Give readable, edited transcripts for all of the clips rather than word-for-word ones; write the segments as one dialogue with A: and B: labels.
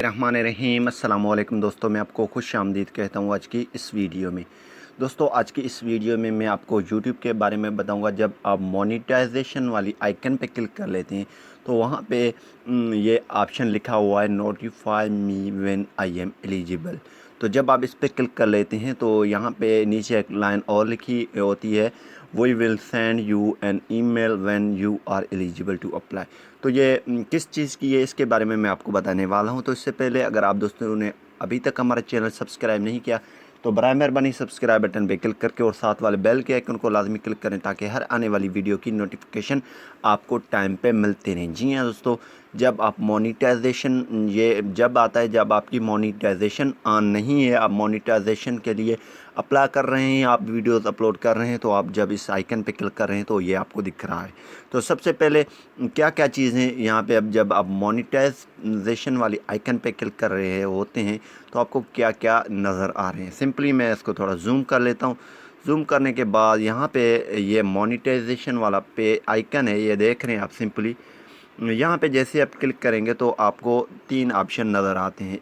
A: रहमान रहीम अस्सलाम वालेकुम दोस्तों, मैं आपको खुश आमदीद कहता हूँ आज की इस वीडियो में। दोस्तों, आज की इस वीडियो में मैं आपको यूट्यूब के बारे में बताऊंगा। जब आप मोनेटाइजेशन वाली आइकन पे क्लिक कर लेते हैं तो वहाँ पे ये ऑप्शन लिखा हुआ है notify me when I am eligible. तो जब आप इस पर क्लिक कर लेते हैं तो यहाँ पे नीचे एक लाइन और लिखी होती है, we will send you an email when you are eligible to apply. तो ये किस चीज़ की है, इसके बारे में मैं आपको बताने वाला हूं। तो इससे पहले अगर आप दोस्तों ने अभी तक हमारा चैनल सब्सक्राइब नहीं किया तो बराए मेहरबानी सब्सक्राइब बटन पे क्लिक करके और साथ वाले बेल के आइकन को लाजमी क्लिक करें ताकि हर आने वाली वीडियो की नोटिफिकेशन आपको टाइम पे मिलती रहें। जी हाँ दोस्तों, जब आप मोनेटाइजेशन ये जब आता है जब आपकी मोनेटाइजेशन ऑन नहीं है, आप मोनेटाइजेशन के लिए अप्लाई कर रहे हैं, आप वीडियोस अपलोड कर रहे हैं, तो आप जब इस आइकन पे क्लिक कर रहे हैं तो ये आपको दिख रहा है। तो सबसे पहले क्या क्या चीज़ें यहाँ पे, अब जब आप मोनेटाइजेशन वाली आइकन पे क्लिक कर रहे होते हैं तो आपको क्या क्या नज़र आ रहे हैं। सिंपली मैं इसको थोड़ा जूम कर लेता हूँ। जूम करने के बाद यहाँ पे ये मोनेटाइजेशन वाला पे आइकन है, ये देख रहे हैं आप। सिंपली यहाँ पे जैसे आप क्लिक करेंगे तो आपको तीन ऑप्शन नज़र आते हैं।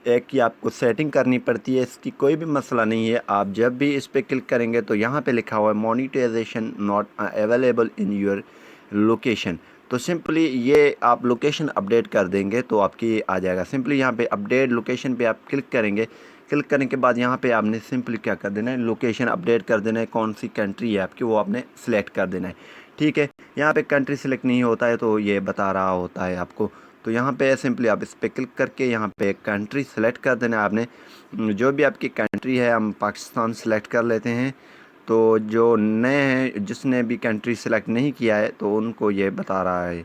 A: एक की आपको सेटिंग करनी पड़ती है, इसकी कोई भी मसला नहीं है। आप जब भी इस पर क्लिक करेंगे तो यहाँ पे लिखा हुआ है monetization not available in your location. तो सिंपली ये आप लोकेशन अपडेट कर देंगे तो आपकी आ जाएगा। सिंपली यहाँ पे अपडेट लोकेशन पे आप क्लिक करेंगे। क्लिक करने के बाद यहाँ पे आपने सिंपली क्या कर देना है, लोकेशन अपडेट कर देना है। कौन सी कंट्री है आपकी वो आपने सेलेक्ट कर देना है। ठीक है, यहाँ पे कंट्री सेलेक्ट नहीं होता है तो ये बता रहा होता है आपको। तो यहाँ पे सिंपली आप इस पर क्लिक करके यहाँ पे कंट्री सेलेक्ट कर देना है आपने। जो भी आपकी कंट्री है, हम पाकिस्तान सेलेक्ट कर लेते हैं। तो जो नए हैं, जिसने भी कंट्री सेलेक्ट नहीं किया है तो उनको ये बता रहा है।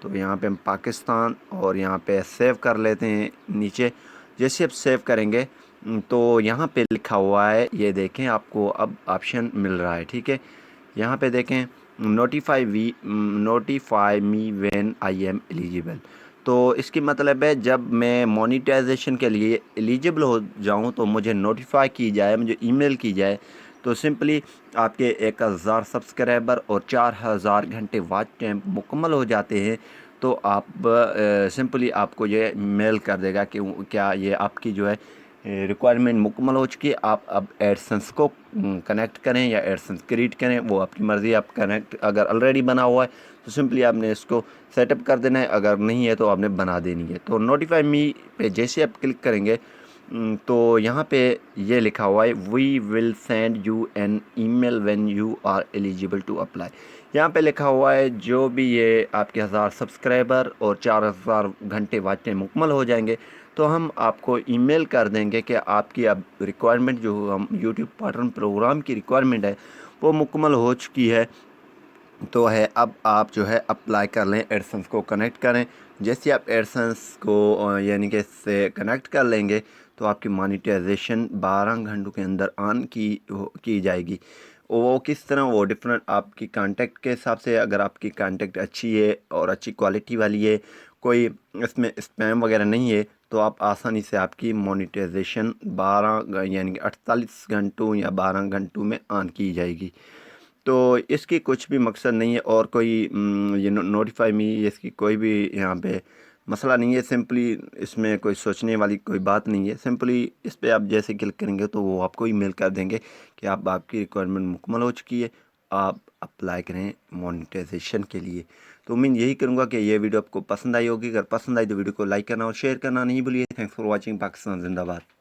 A: तो यहाँ पे हम पाकिस्तान और यहाँ पे सेव कर लेते हैं नीचे। जैसे आप सेव करेंगे तो यहाँ पे लिखा हुआ है, ये देखें आपको अब ऑप्शन मिल रहा है। ठीक है, यहाँ पे देखें notify me when I am eligible. तो इसकी मतलब है जब मैं मोनेटाइजेशन के लिए एलिजिबल हो जाऊं तो मुझे नोटिफाई की जाए, मुझे ईमेल की जाए। तो सिंपली आपके 1000 सब्सक्राइबर और 4000 घंटे वॉच टाइम मुकम्मल हो जाते हैं तो आप सिंपली आपको ये मेल कर देगा कि क्या ये आपकी जो है रिक्वायरमेंट मुकम्मल हो चुकी है। आप अब एडसेंस को कनेक्ट करें या एडसेंस क्रिएट करें, वो आपकी मर्ज़ी। आप कनेक्ट अगर ऑलरेडी बना हुआ है तो सिंपली आपने इसको सेटअप कर देना है, अगर नहीं है तो आपने बना देनी है। तो नोटिफाई मी पे जैसे आप क्लिक करेंगे तो यहाँ पे ये लिखा हुआ है we will send you an email when you are eligible to apply. यहाँ पे लिखा हुआ है जो भी ये आपके 1000 सब्सक्राइबर और 4000 घंटे वॉच टाइम मुकम्मल हो जाएंगे तो हम आपको ईमेल कर देंगे कि आपकी अब रिक्वायरमेंट जो हम यूट्यूब पार्टनर प्रोग्राम की रिक्वायरमेंट है वो मुकम्मल हो चुकी है। तो है अब आप जो है अप्लाई कर लें, एडसेंस को कनेक्ट करें। जैसे आप एडसेंस को यानी कि से कनेक्ट कर लेंगे तो आपकी मोनेटाइजेशन 12 घंटों के अंदर ऑन की जाएगी। वो किस तरह, वो डिफरेंट आपकी कांटेक्ट के हिसाब से। अगर आपकी कांटेक्ट अच्छी है और अच्छी क्वालिटी वाली है, कोई इसमें स्पैम वगैरह नहीं है, तो आप आसानी से आपकी मोनेटाइजेशन 12 यानी कि 48 घंटों या 12 घंटों में ऑन की जाएगी। तो इसकी कुछ भी मकसद नहीं है और कोई ये नोटिफाई मी, इसकी कोई भी यहाँ पे मसला नहीं है। सिंपली इसमें कोई सोचने वाली कोई बात नहीं है। सिंपली इस पे आप जैसे क्लिक करेंगे तो वो आपको ईमेल कर देंगे कि आप आपकी रिक्वायरमेंट मुकम्मल हो चुकी है, आप अप्लाई करें मोनेटाइजेशन के लिए। तो उम्मीद यही करूँगा कि ये वीडियो आपको पसंद आई होगी। अगर पसंद आई तो वीडियो को लाइक करना और शेयर करना नहीं भूलिए। Thanks for watching. पाकिस्तान जिंदाबाद।